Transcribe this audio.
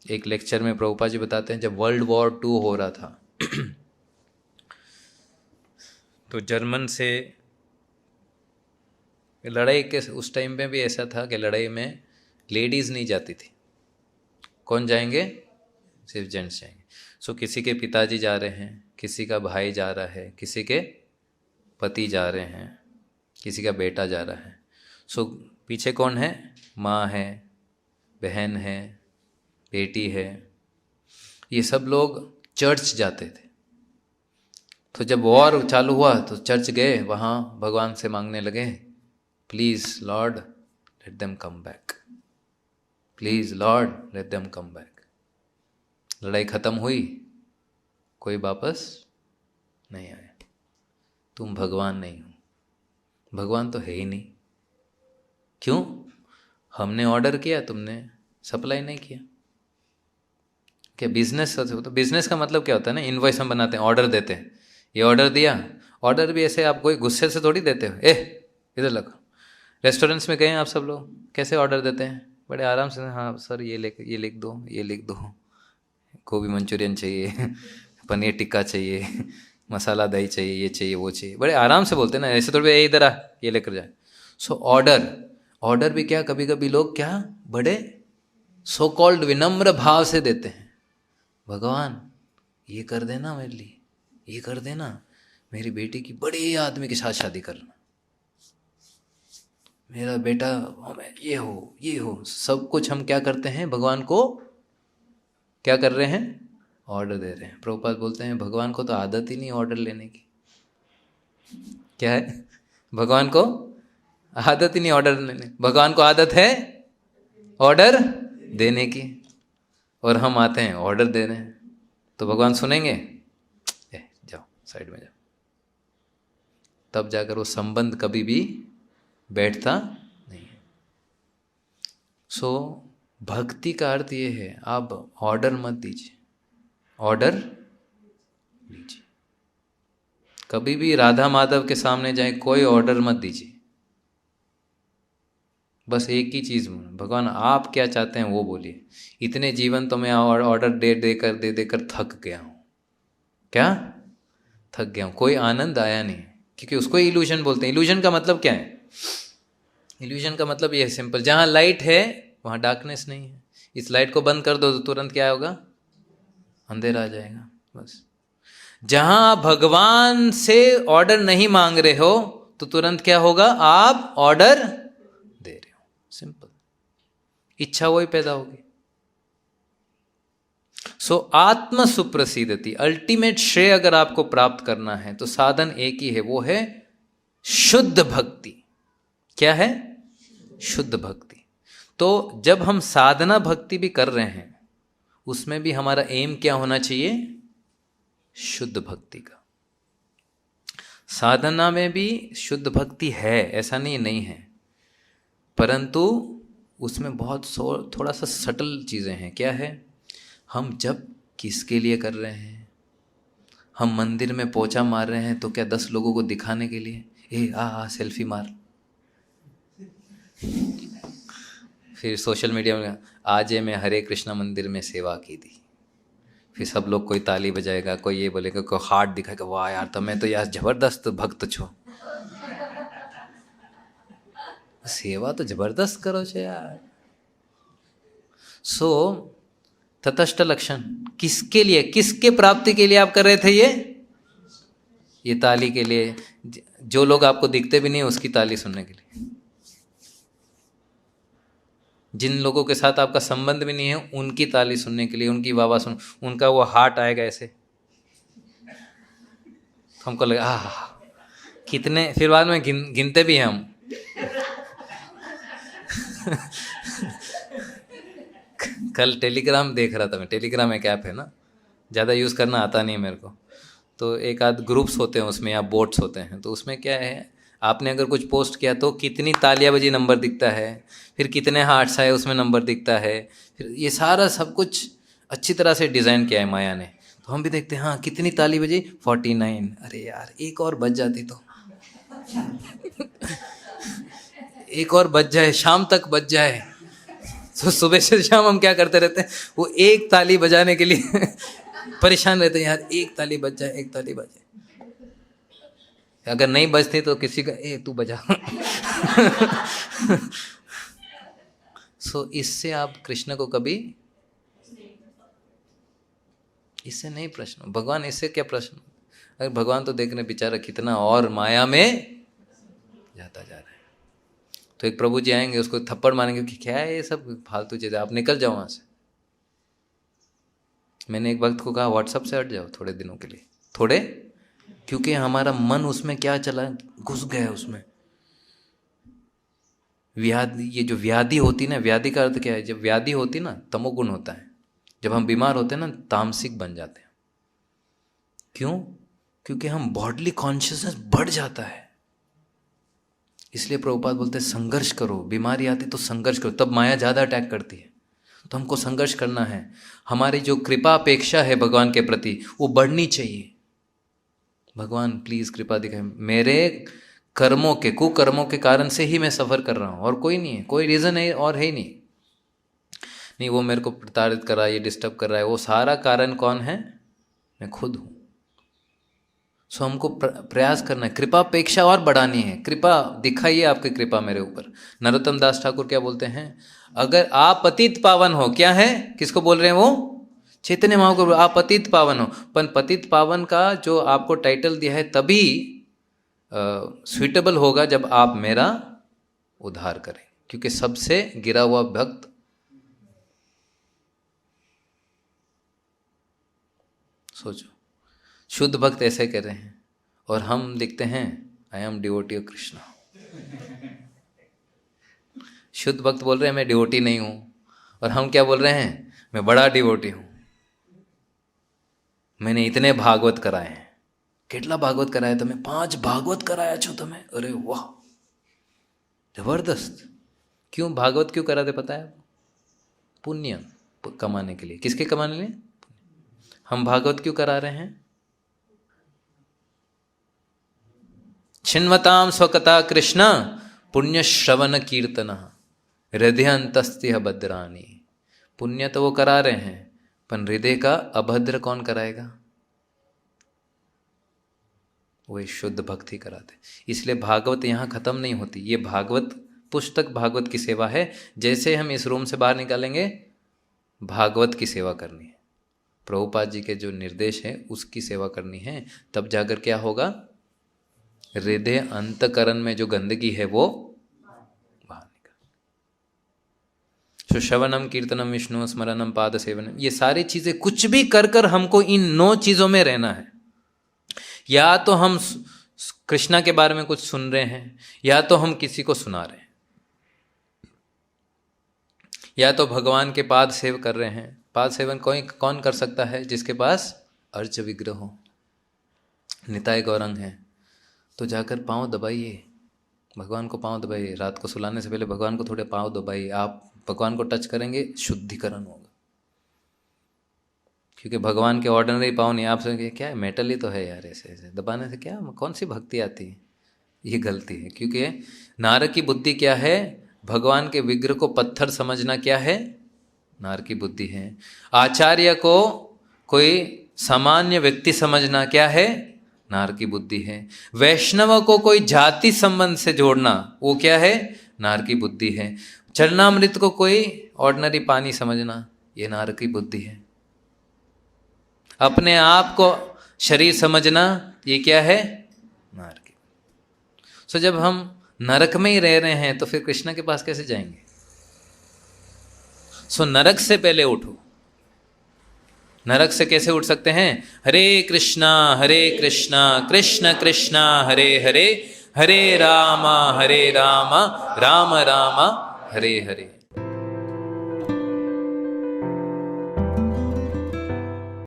एक लेक्चर में प्रभुपाद जी बताते हैं, जब वर्ल्ड वॉर 2 हो रहा था तो जर्मन से लड़ाई के उस टाइम में भी ऐसा था कि लड़ाई में लेडीज़ नहीं जाती थी। कौन जाएंगे? सिर्फ जेंट्स जाएंगे। सो किसी के पिताजी जा रहे हैं, किसी का भाई जा रहा है, किसी के पति जा रहे हैं, किसी का बेटा जा रहा है। सो पीछे कौन है? माँ है, बहन है, बेटी है। ये सब लोग चर्च जाते थे। तो जब वॉर चालू हुआ तो चर्च गए, वहाँ भगवान से मांगने लगे, please Lord let them come back, please Lord let them come back. लड़ाई ख़त्म हुई, कोई वापस नहीं आया। तुम भगवान नहीं हो, भगवान तो है ही नहीं। क्यों? हमने ऑर्डर किया, तुमने सप्लाई नहीं किया। क्या बिजनेस? तो बिजनेस का मतलब क्या होता है ना, इनवॉइस हम बनाते हैं, ऑर्डर देते हैं, ये ऑर्डर दिया। ऑर्डर भी ऐसे आप कोई गुस्से से थोड़ी देते हो, इधर लगो। रेस्टोरेंट्स में गए आप सब लोग, कैसे ऑर्डर देते हैं? बड़े आराम से, हाँ सर ये लिख दो, ये लिख दो, गोभी मंचूरियन चाहिए, पनीर टिक्का चाहिए, मसाला दही चाहिए, ये चाहिए, वो चाहिए। बड़े आराम से बोलते हैं ना, ऐसे थोड़ी इधर आ ये लेकर जाए। सो ऑर्डर भी क्या, कभी कभी लोग क्या बड़े सो कॉल्ड विनम्र भाव से देते हैं। भगवान ये कर देना मेरे लिए, ये कर देना, मेरी बेटी की बड़े आदमी के साथ शादी करना, मेरा बेटा ये हो। सब कुछ हम क्या करते हैं? भगवान को क्या कर रहे हैं? ऑर्डर दे रहे हैं। प्रभुपाद बोलते हैं भगवान को तो आदत ही नहीं ऑर्डर लेने की। क्या है? भगवान को आदत ही नहीं ऑर्डर लेने। भगवान को आदत है ऑर्डर देने की, और हम आते हैं ऑर्डर दे रहे हैं। तो भगवान सुनेंगे? जाओ साइड में जाओ। तब जाकर वो संबंध कभी भी बैठता नहीं है। सो भक्ति का अर्थ ये है, आप ऑर्डर मत दीजिए, ऑर्डर लीजिए। कभी भी राधा माधव के सामने जाए, कोई ऑर्डर मत दीजिए। बस एक ही चीज़, भगवान आप क्या चाहते हैं वो बोलिए। इतने जीवन तो मैं ऑर्डर दे देकर थक गया हूँ। क्या थक गया हूँ? कोई आनंद आया नहीं, क्योंकि उसको इल्यूजन बोलते हैं। इल्यूजन का मतलब क्या है? इल्यूजन का मतलब ये है सिंपल, जहाँ लाइट है वहाँ डार्कनेस नहीं है। इस लाइट को बंद कर दो तो तुरंत क्या होगा? अंधेरा आ जाएगा। बस जहाँ आप भगवान से ऑर्डर नहीं मांग रहे हो तो तुरंत क्या होगा? आप ऑर्डर दे रहे हो। सिंपल, इच्छा वही पैदा होगी। सो आत्म सुप्रसिद्धति, अल्टीमेट श्रेय अगर आपको प्राप्त करना है तो साधन एक ही है, वो है शुद्ध भक्ति। क्या है? शुद्ध भक्ति। तो जब हम साधना भक्ति भी कर रहे हैं, उसमें भी हमारा एम क्या होना चाहिए? शुद्ध भक्ति का। साधना में भी शुद्ध भक्ति है, ऐसा नहीं है, परंतु उसमें बहुत थोड़ा सा सटल चीज़ें हैं। क्या है? हम जब किसके लिए कर रहे हैं? हम मंदिर में पोछा मार रहे हैं तो क्या 10 लोगों को दिखाने के लिए, सेल्फी मार, फिर सोशल मीडिया में आज मैं हरे कृष्णा मंदिर में सेवा की थी, फिर सब लोग कोई ताली बजाएगा, कोई ये बोलेगा, कोई हार्ट दिखाएगा, वाह यार तो मैं तो यार जबरदस्त भक्त छो। सेवा तो जबरदस्त करो छे यार। सो तटस्थ लक्षण किसके लिए, किसके प्राप्ति के लिए आप कर रहे थे? ये ताली के लिए, जो लोग आपको दिखते भी नहीं उसकी ताली सुनने के लिए, जिन लोगों के साथ आपका संबंध भी नहीं है उनकी ताली सुनने के लिए, उनकी वाह सुन, उनका वो हार्ट आएगा ऐसे, हमको लगा कितने, फिर बाद में गिनते भी हैं हम। कल टेलीग्राम देख रहा था मैं, टेलीग्राम एक ऐप है ना, ज़्यादा यूज़ करना आता नहीं है मेरे को, तो एक आध ग्रुप्स होते हैं उसमें या बोट्स होते हैं, तो उसमें क्या है, आपने अगर कुछ पोस्ट किया तो कितनी तालियां बजी नंबर दिखता है, फिर कितने हार्ट्स आए उसमें नंबर दिखता है, फिर ये सारा सब कुछ अच्छी तरह से डिज़ाइन किया है माया ने। तो हम भी देखते हैं, हाँ कितनी ताली बजी, 49। अरे यार एक और बज जाती तो एक और बज जाए, शाम तक बज जाए तो सुबह से शाम हम क्या करते रहते हैं, वो एक ताली बजाने के लिए परेशान रहते हैं, यार एक ताली बज जाए, एक ताली बज जाए। अगर नहीं बजती तो किसी का तू बजा। सो इससे आप कृष्ण को कभी, इससे नहीं प्रश्न, भगवान इससे क्या प्रश्न। अगर भगवान तो देख रहे बेचारा कितना और माया में जाता जा रहा है, तो एक प्रभु जी आएंगे उसको थप्पड़ मारेंगे कि क्या है ये सब फालतू चीजें, आप निकल जाओ वहां से। मैंने एक वक्त को कहा व्हाट्सएप से हट जाओ थोड़े दिनों के लिए, थोड़े, क्योंकि हमारा मन उसमें क्या चला, घुस गया उसमें। व्याधि, ये जो व्याधि होती ना, व्याधि का अर्थ क्या है, जब व्याधि होती ना तमोगुण होता है, जब हम बीमार होते हैं ना तामसिक बन जाते हैं। क्यों? क्योंकि हम बॉडली कॉन्शियसनेस बढ़ जाता है। इसलिए प्रभुपाद बोलते हैं संघर्ष करो, बीमारी आती तो संघर्ष करो, तब माया ज़्यादा अटैक करती है। तो हमको संघर्ष करना है, हमारी जो कृपा अपेक्षा है भगवान के प्रति वो बढ़नी चाहिए। भगवान प्लीज़ कृपा दिखाए, मेरे कर्मों के, कुकर्मों के कारण से ही मैं सफ़र कर रहा हूँ, और कोई नहीं है, कोई रीज़न है और है ही नहीं। नहीं वो मेरे को प्रताड़ित कर रहा है, ये डिस्टर्ब कर रहा है, वो सारा कारण कौन है, मैं खुद हूँ। सो हमको प्रयास करना है, कृपा अपेक्षा और बढ़ानी है। कृपा दिखाइए, आपकी कृपा मेरे ऊपर। नरोत्तम दास ठाकुर क्या बोलते हैं, अगर आप पतित पावन हो, क्या है, किसको बोल रहे हैं वो, चैतन्य महाप्रभु, आप पतित पावन हो। पर पतित पावन का जो आपको टाइटल दिया है तभी स्वीटेबल होगा जब आप मेरा उद्धार करें, क्योंकि सबसे गिरा हुआ भक्त, सोचो शुद्ध भक्त ऐसे कर रहे हैं और हम लिखते हैं I am devotee of Krishna. शुद्ध भक्त बोल रहे हैं मैं डिवोटी नहीं हूं, और हम क्या बोल रहे हैं, मैं बड़ा डिवोटी हूं, मैंने इतने भागवत कराए हैं। કેટલા भागवत कराया तुम्हें, 5 भागवत कराया छो तुम्हें, अरे वाह जबरदस्त। क्यों भागवत क्यों कराते पता है, पुण्य कमाने के लिए। किसके कमाने के लिए हम भागवत क्यों करा रहे हैं, छिन्वताम स्वकता कृष्ण पुण्य श्रवण कीर्तन हृदय अंतस्त्य भद्रानी। पुण्य तो वो करा रहे हैं, पर हृदय का अभद्र कौन कराएगा, वही शुद्ध भक्ति कराते। इसलिए भागवत यहाँ खत्म नहीं होती, ये भागवत पुस्तक भागवत की सेवा है। जैसे हम इस रूम से बाहर निकालेंगे भागवत की सेवा करनी है, प्रभुपाद जी के जो निर्देश है उसकी सेवा करनी है, तब जाकर क्या होगा, हृदय अंतकरण में जो गंदगी है वो बाहर निकल। श्रवणम कीर्तनम विष्णु स्मरणम पाद सेवनम, ये सारी चीजें कुछ भी कर कर हमको इन 9 चीजों में रहना है। या तो हम कृष्णा के बारे में कुछ सुन रहे हैं, या तो हम किसी को सुना रहे हैं, या तो भगवान के पाद सेव कर रहे हैं। पाद सेवन कौन कर सकता है, जिसके पास अर्च विग्रह हो, निताय गौरंग है। तो जाकर पाँव दबाइए, भगवान को पाँव दबाइए। रात को सुलाने से पहले भगवान को थोड़े पाँव दबाइए। आप भगवान को टच करेंगे शुद्धिकरण होगा, क्योंकि भगवान के ऑर्डिनरी पाँव नहीं। आप सोचेंगे क्या है, मेटल ही तो है यार, ऐसे ऐसे दबाने से क्या, कौन सी भक्ति आती है। ये गलती है, क्योंकि नारद की बुद्धि क्या है, भगवान के विग्रह को पत्थर समझना क्या है, नारद की बुद्धि है। आचार्य को कोई सामान्य व्यक्ति समझना क्या है, नारद की बुद्धि है। वैष्णव को कोई जाति संबंध से जोड़ना वो क्या है, नारद की बुद्धि है। चरणामृत को कोई ऑर्डिनरी पानी समझना, ये नारद की बुद्धि है। अपने आप को शरीर समझना, ये क्या है, नारद की। सो जब हम नरक में ही रह रहे हैं तो फिर कृष्ण के पास कैसे जाएंगे। सो नरक से पहले उठो। नरक से कैसे उठ सकते हैं, हरे कृष्णा कृष्ण कृष्णा हरे हरे, हरे राम राम राम हरे हरे।